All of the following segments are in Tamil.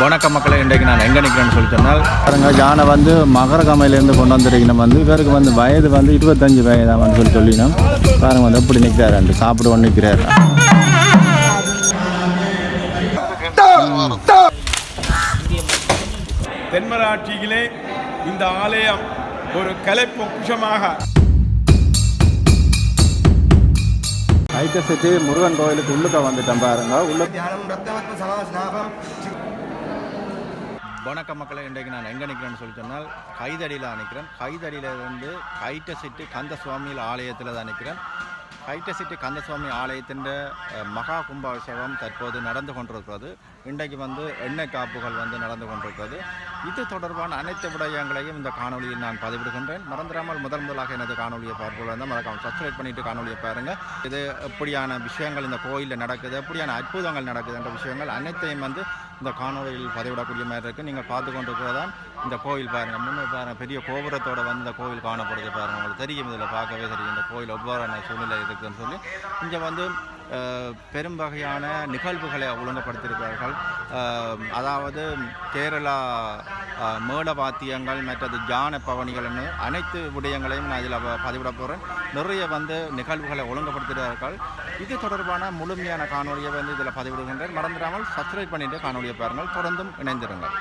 வணக்கம் மக்களே, இன்றைக்கு நான் எங்கே நிற்கிறேன்னு சொல்லி சொன்னால் பாருங்க, யானை வந்து மகரகமையிலேருந்து கொண்டு வந்துருக்கணும். வந்து இவருக்கு வந்து வயது வந்து 25 வயதான்னு சொல்லினோம். பாருங்க வந்து எப்படி நிற்கிறாரு, சாப்பிட ஒன்று நிற்கிறாரு. தென்மராட்சியிலே இந்த ஆலயம் ஒரு கலை பொக்கிஷமாக ஐட்ட சிட்டி முருகன் கோயிலுக்கு உள்ளுக்க வந்துட்டோம். பாருங்க உள்ள வணக்கம் மக்களே, இன்றைக்கு நான் எங்கே நிற்கிறேன்னு சொல்லி சொன்னால் கைதடியில் நிற்கிறேன். கைதடியில் வந்து கைட்ட சிட்டி கந்த சுவாமியில் ஆலயத்தில் தான் நிற்கிறேன். கைட்ட சிட்டி கந்தசுவாமி ஆலயத்தின் மகா கும்பாபிஷேகம் தற்போது நடந்து கொண்டிருக்கிறது. இன்றைக்கு வந்து எண்ணெய் காப்புகள் வந்து நடந்து கொண்டிருக்கிறது. இது தொடர்பான அனைத்து விடயங்களையும் இந்த காணொலியில் நான் பதிவிடுகின்றேன். மறந்துடாமல் முதலாக எனது காணொலியை பார்ப்போம் இருந்தால் மறக்காமல் சப்ஸ்கிரைப் பண்ணிவிட்டு காணொலியை பாருங்கள். இது எப்படியான விஷயங்கள் இந்த கோயிலில் நடக்குது, எப்படியான அற்புதங்கள் நடக்குது என்ற விஷயங்கள் அனைத்தையும் வந்து இந்த காணொலியில் பதிவிடக்கூடிய மாதிரி இருக்குது. நீங்கள் பார்த்து கொண்டிருக்கிறதான் இந்த கோயில் பாருங்கள். முன்னே பாருங்கள், பெரிய கோபுரத்தோடு வந்து இந்த கோயில் காணப்படுது பாருங்கள். உங்களுக்கு தெரியும், இதில் பார்க்கவே தெரியும் இந்த கோயில் எவ்வாறான சூழ்நிலை இருக்குதுன்னு சொல்லி. இங்கே வந்து பெரும் வகையான நிகழ்வுகளை ஒழுங்குபடுத்தியிருக்கிறார்கள். அதாவது கேரளா மேளவாத்தியங்கள் மற்றது ஜான பவனிகள்னு அனைத்து விடயங்களையும் நான் இதில் பதிவிட போகிறேன். நிறைய வந்து நிகழ்வுகளை ஒழுங்குபடுத்துகிறார்கள். இது தொடர்பான முழுமையான காணொலியை வந்து இதில் பதிவிடுகின்றேன். மறந்துடாமல் சப்ஸ்கிரைப் பண்ணிவிட்டு காணொலியை பாருங்கள். தொடர்ந்தும் இணைந்திருங்கள்.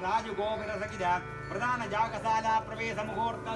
ರಾಜಗೋಪುರ ಪ್ರಧಾನ ಜಾಗಶಾಲಾ ಪ್ರವೇಶ ಮುಹೂರ್ತ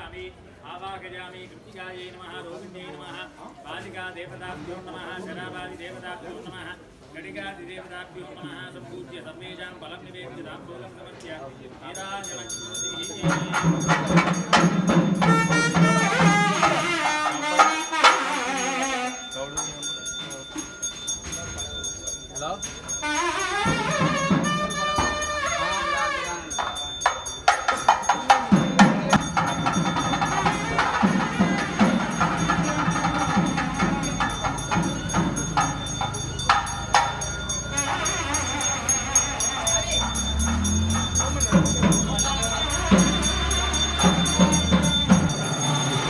स्थापयामि आवाहयामि कृतिकायै नमः रोहिण्यै नमः बालिका देवताभ्यो नमः शराबादि देवताभ्यो नमः कटिकादि देवताभ्यो नमः सम्पूज्य सर्वेषां फलं निवेद्य ताम्बूलं समर्प्य Hello?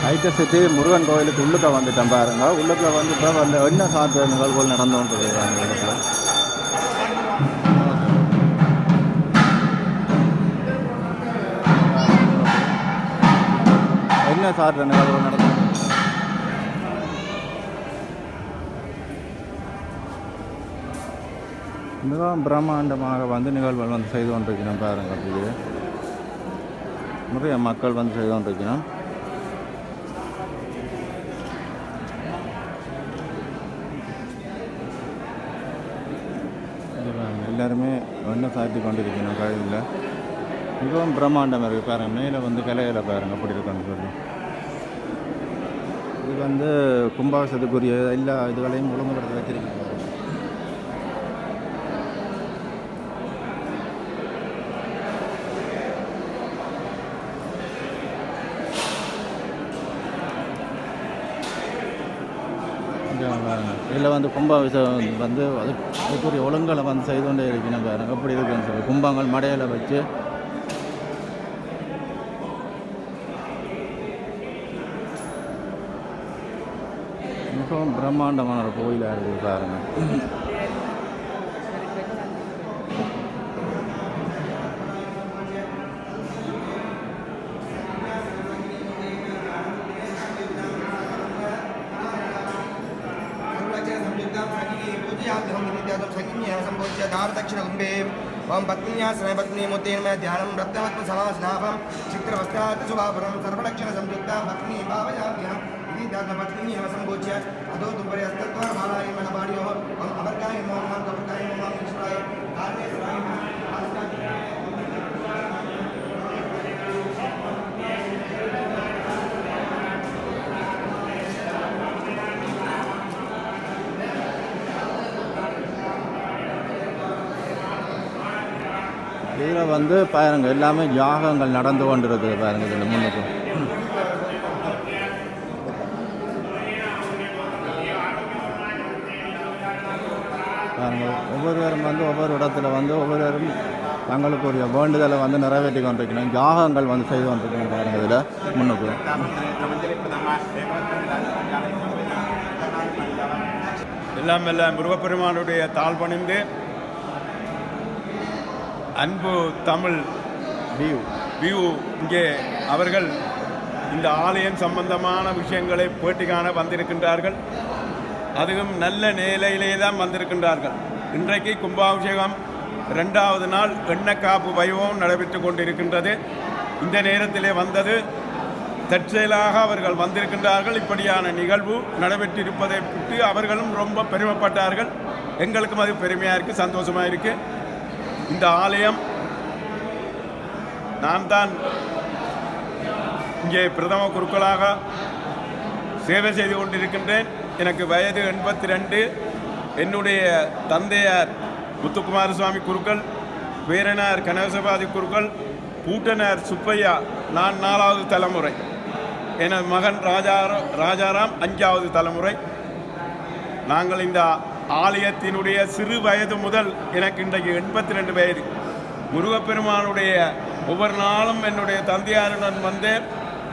ஹைட்டை சிட்டி முருகன் கோயிலுக்கு உள்ளுக்க வந்துட்டேன் பாருங்க. உள்ளுக்க வந்து இப்போ வந்து எண்ணெய் சாப்பிட்ற நிகழ்வுகள் நடந்து கொண்டிருக்காங்க. எண்ணெய் சாப்பிட்ற நிகழ்வுகள் நடந்து மிகவும் பிரம்மாண்டமாக வந்து நிகழ்வுகள் வந்து செய்து கொண்டிருக்கணும் பாருங்க. அப்படியே நிறைய மக்கள் வந்து செய்து கொண்டிருக்கணும். எல்லாருமே எண்ணெய் சாட்டி கொண்டிருக்கணும் கோயிலில். மிகவும் பிரம்மாண்டம் இருக்குது பாருங்கள். மேலே வந்து கலையில் பாருங்கள் அப்படி இருக்குன்னு சொல்லி. இது வந்து கும்பாபிஷேகத்துக்குரிய எல்லா இதுகளையும் ஒழுங்குபடுத்தி வச்சிருக்கீங்க. இதில் வந்து கும்பாபிஷேகம் வந்து அதுக்குரிய ஒழுங்கலை வந்து செய்து கொண்டே இருக்கணும் பாருங்க. எப்படி இருக்குன்னு சொல்லி கும்பங்கள் மடையில் வச்சு மிகவும் பிரம்மாண்டமான ஒரு கோயிலாக இருக்குது பாருங்கள். ओम पत्न्याः स्नेहपत्नी मुतेन में ध्यानं रत्नवत्म समासनाभं चित्रवस्त्रार्थ शुभाभरणं सर्वलक्षण संयुक्ता पत्नी भावयाभ्याम् इति धर्मपत्नी एव संपूज्य अधो दुपरि हस्तद्वार मालाय मनपाडियोः ओम अवर्गाय नमो नमः कवर्गाय नमः ईश्वराय कारणेश्वराय இதில் வந்து பாருங்க எல்லாமே யாகங்கள் நடந்து கொண்டிருக்குது பாருங்க. இதில் முன்னுக்கு பாருங்க ஒவ்வொருவரும் வந்து ஒவ்வொரு இடத்துல வந்து ஒவ்வொருவரும் தங்களுக்குரிய வேண்டுதலை வந்து நிறைவேற்றி கொண்டிருக்கணும். யாகங்கள் வந்து செய்து கொண்டிருக்கணும் பாருங்க. இதில் முன்னுக்கு எல்லாம் முருகப்பெருமானுடைய தாழ் பணிந்து அன்பு தமிழ் வியூ இங்கே அவர்கள் இந்த ஆலயம் சம்பந்தமான விஷயங்களை பேட்டி காண வந்திருக்கின்றார்கள். அதுவும் நல்ல நிலையிலே தான் வந்திருக்கின்றார்கள். இன்றைக்கு கும்பாபிஷேகம் 2வது நாள் எண்ணெய்க்காப்பு வைபவம் நடைபெற்று கொண்டிருக்கின்றது. இந்த நேரத்திலே வந்தது தற்செயலாக அவர்கள் வந்திருக்கின்றார்கள். இப்படியான நிகழ்வு நடைபெற்றிருப்பதை பற்றி அவர்களும் ரொம்ப பெருமைப்பட்டார்கள். எங்களுக்கும் அது பெருமையாக இருக்குது, சந்தோஷமாக இருக்குது. இந்த ஆலயம் நான் தான் இங்கே பிரதம குருக்களாக சேவை செய்து கொண்டிருக்கின்றேன். எனக்கு வயது 82. என்னுடைய தந்தையார் முத்துக்குமார சுவாமி குருக்கள், பேரனார் கனகசபாதி குருக்கள், பூட்டனார் சுப்பையா, நான் 4வது தலைமுறை. எனது மகன் ராஜாராம் 5வது தலைமுறை. நாங்கள் இந்த ஆலயத்தினுடைய சிறு வயது முதல், எனக்கு இன்றைக்கு 82 வயது, முருகப்பெருமானுடைய ஒவ்வொரு நாளும் என்னுடைய தந்தையாருடன் வந்து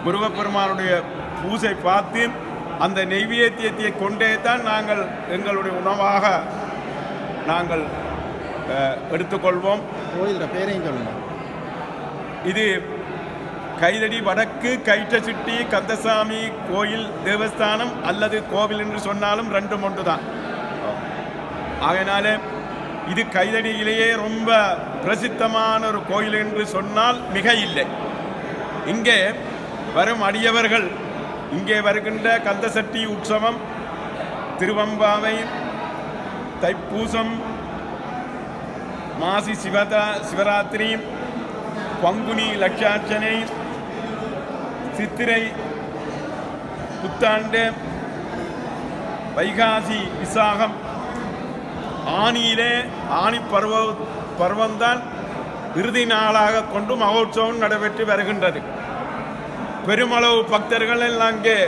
முருகப்பெருமானுடைய பூசை பார்த்து அந்த நெய்வேத்தியத்தை கொண்டே தான் நாங்கள் எங்களுடைய உணவாக நாங்கள் எடுத்துக்கொள்வோம். கோயிலோட பேரையும் சொல்லுங்கள். இது கைதடி வடக்கு கைட்டசிட்டி கந்தசாமி கோயில் தேவஸ்தானம் அல்லது கோவில் என்று சொன்னாலும் 2 ஒன்று தான். ஆகையினால இது கைதடியிலேயே ரொம்ப பிரசித்தமான ஒரு கோயில் என்று சொன்னால் மிக இல்லை. இங்கே வரும் அடியவர்கள் இங்கே வருகின்ற கந்தசட்டி உற்சவம், திருவம்பாவை, தைப்பூசம், மாசி சிவராத்திரி, பங்குனி லட்சார்ச்சனை, சித்திரை புத்தாண்டு, வைகாசி விசாகம், ஆனியிலே ஆணி பருவம்தான் இறுதி நாளாக கொண்டு மகோற்சவம் நடைபெற்று வருகின்றது. பெருமளவு பக்தர்கள் எல்லாம் அங்கே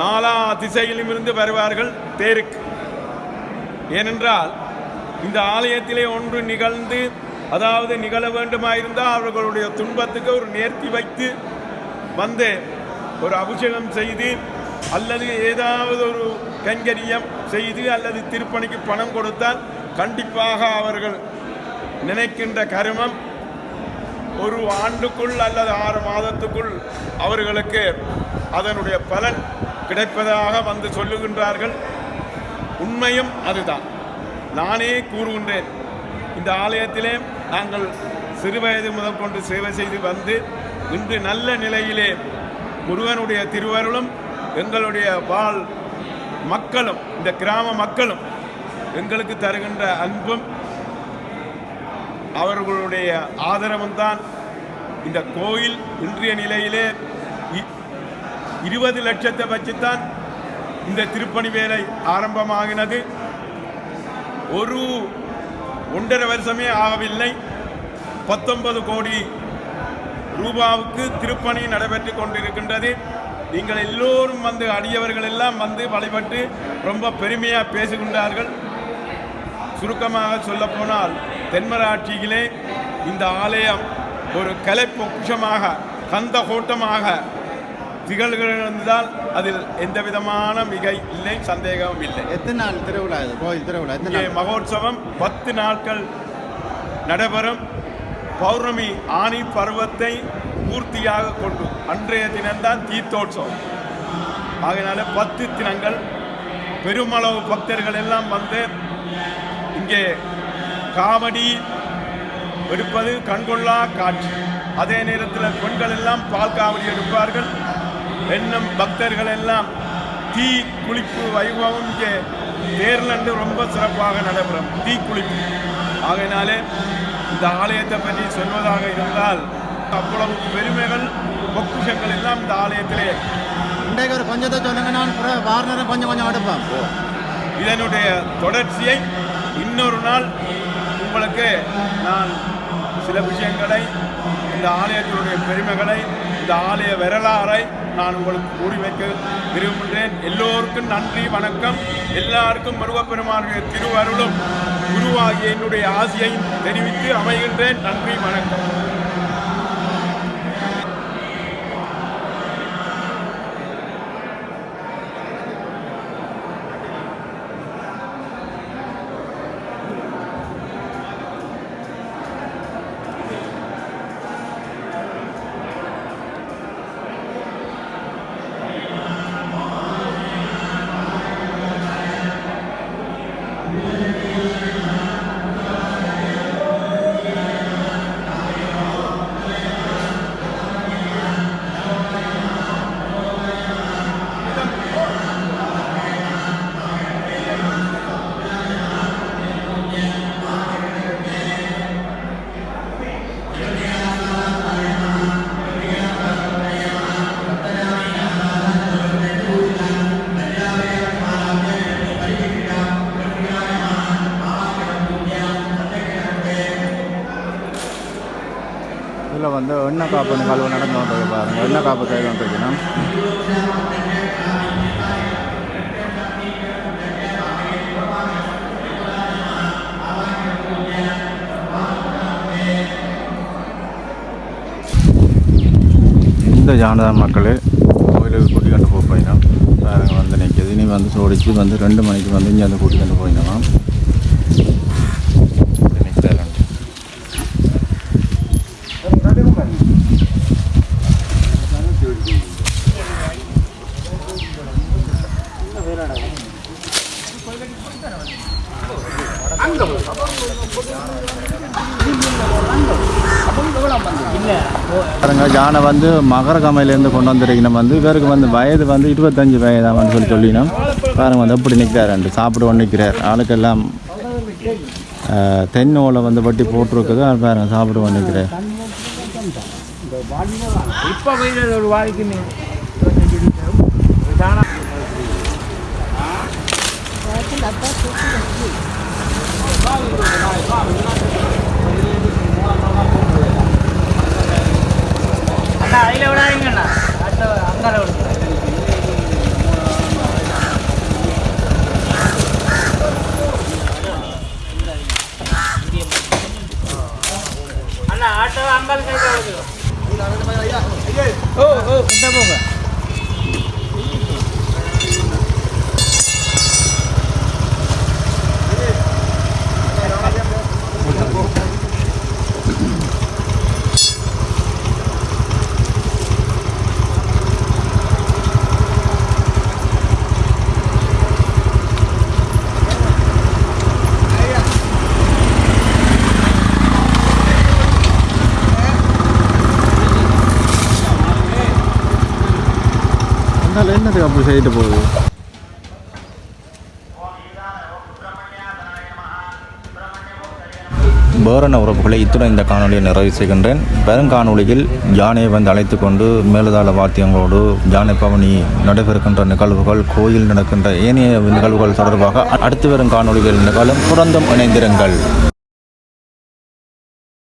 நாலா திசையிலும் இருந்து வருவார்கள் தேருக்கு. ஏனென்றால் இந்த ஆலயத்திலே ஒன்று நிகழ்ந்து, அதாவது நிகழ வேண்டுமாயிருந்தால் அவர்களுடைய துன்பத்துக்கு ஒரு நேர்த்தி வைத்து வந்து ஒரு அபிஷேகம் செய்து அல்லது ஏதாவது ஒரு கைங்கரியம் செய்து அல்லது திருப்பணிக்கு பணம் கொடுத்தால் கண்டிப்பாக அவர்கள் நினைக்கின்ற கருமம் ஒரு ஆண்டுக்குள் அல்லது 6 மாதத்துக்குள் அவர்களுக்கு அதனுடைய பலன் கிடைப்பதாக வந்து சொல்லுகின்றார்கள். உண்மையும் அதுதான். நானே கூறுகின்றேன், இந்த ஆலயத்திலே நாங்கள் சிறுவயது முதல் கொண்டு சேவை செய்து வந்து இன்று நல்ல நிலையிலே முருகனுடைய திருவருளும் எங்களுடைய வாழ் மக்களும் இந்த கிராம மக்களும் எங்களுக்கு தருகின்ற அன்பும் அவர்களுடைய ஆதரவும் தான் இந்த கோயில் இன்றைய நிலையிலே 20 லட்சத்தை வச்சுத்தான் இந்த திருப்பணி வேலை ஆரம்பமாகினது. ஒரு 1.5 வருஷமே ஆகவில்லை. 19 கோடி ரூபாவுக்கு திருப்பணி நடைபெற்று கொண்டிருக்கின்றது. நீங்கள் எல்லோரும் வந்து அடியவர்கள் எல்லாம் வந்து வழிபட்டு ரொம்ப பெருமையாக பேசுகின்றார்கள். சுருக்கமாக சொல்லப்போனால் தென்மராட்சியிலே இந்த ஆலயம் ஒரு கலை பொக்கிஷமாக கந்த கோட்டமாக திகழ்கிறதால் அதில் எந்த விதமான மிகை இல்லை, சந்தேகமும் இல்லை. எத்தனை நாள் திருவிழா இது? கோயில் திருவிழா இங்கே மகோற்சவம் 10 நாட்கள் நடைபெறும். பௌர்ணமி ஆணி பருவத்தை பூர்த்தியாக கொண்டு அன்றைய தினம்தான் தீர்த்தோற்சவம். ஆகையினால 10 தினங்கள் பெருமளவு பக்தர்கள் எல்லாம் வந்து இங்கே காவடி எடுப்பது கண்கொள்ளா காட்சி. அதே நேரத்தில் பெண்கள் எல்லாம் பால் காவடி எடுப்பார்கள். இன்னும் பக்தர்கள் எல்லாம் தீ குளிப்பு வைபவம் இங்கே தேர்லண்டு ரொம்ப சிறப்பாக நடைபெறும். தீ குளிப்பு. ஆகையினாலே இந்த ஆலயத்தை பற்றி சொல்வதாக இருந்தால் அவ்வளவு பெருமைகள் பொக்குஷங்கள் எல்லாம் இந்த ஆலயத்திலே. இன்றைக்கு ஒரு கொஞ்சத்தை சொல்லுங்க, நான் வாரணரும் கொஞ்சம் கொஞ்சம் எடுப்பேன். இதனுடைய தொடர்ச்சியை இன்னொரு நாள் உங்களுக்கு நான் சில விஷயங்களை, இந்த ஆலயத்தினுடைய பெருமைகளை, இந்த ஆலய வரலாறை நான் உங்களுக்கு கூறி வைக்க விரும்புகின்றேன். எல்லோருக்கும் நன்றி, வணக்கம். எல்லாருக்கும் முருகப்பெருமானுடைய திருவருளும் குருவாகிய என்னுடைய ஆசியையும் தெரிவித்து அமைகின்றேன். நன்றி, வணக்கம். இதில் வந்து எண்ணெய் காப்பு நிகழ்வு நடந்து கொண்டது பாருங்கள். எண்ணெய் காப்பு செய்து கொண்டிருக்கணும். இந்த ஜானதான் மக்கள் கோயிலுக்கு கூட்டி கொண்டு போயினோம். பாருங்க வந்து நிற்கிது. இனி வந்து சோடிச்சு வந்து 2 மணிக்கு வந்து இங்கே வந்து கூட்டி கொண்டு போயினோம். இல்லை பாருங்க யானை வந்து மகரகமையிலேருந்து கொண்டு வந்திருக்கணும். வந்து இவருக்கு வந்து வயது வந்து 25 வயதான்னு சொல்லினோம். பாருங்க வந்து எப்படி நிற்கிறாரு, சாப்பிடுவோம் நிற்கிறார். ஆளுக்கெல்லாம் தென்னோலை வந்து வட்டி போட்டிருக்குது. அது பாருங்க சாப்பிடுவோம் நிற்கிறார். என்னதுக்கு அப்படி செய்துட்டு போகுது? வேறென்ன உறவுகளை இத்துடன் இந்த காணொலியை நிறைவு செய்கின்றேன். வரும் காணொலியில் யானையை வந்து அழைத்து கொண்டு மேலதாள வாத்தியங்களோடு யானை பவனி நடைபெறுகின்ற நிகழ்வுகள், கோயில் நடக்கின்ற ஏனைய நிகழ்வுகள் தொடர்பாக அடுத்து வரும் காணொலிகள் நிகழும். புறந்தும் இணைந்திருங்கள்.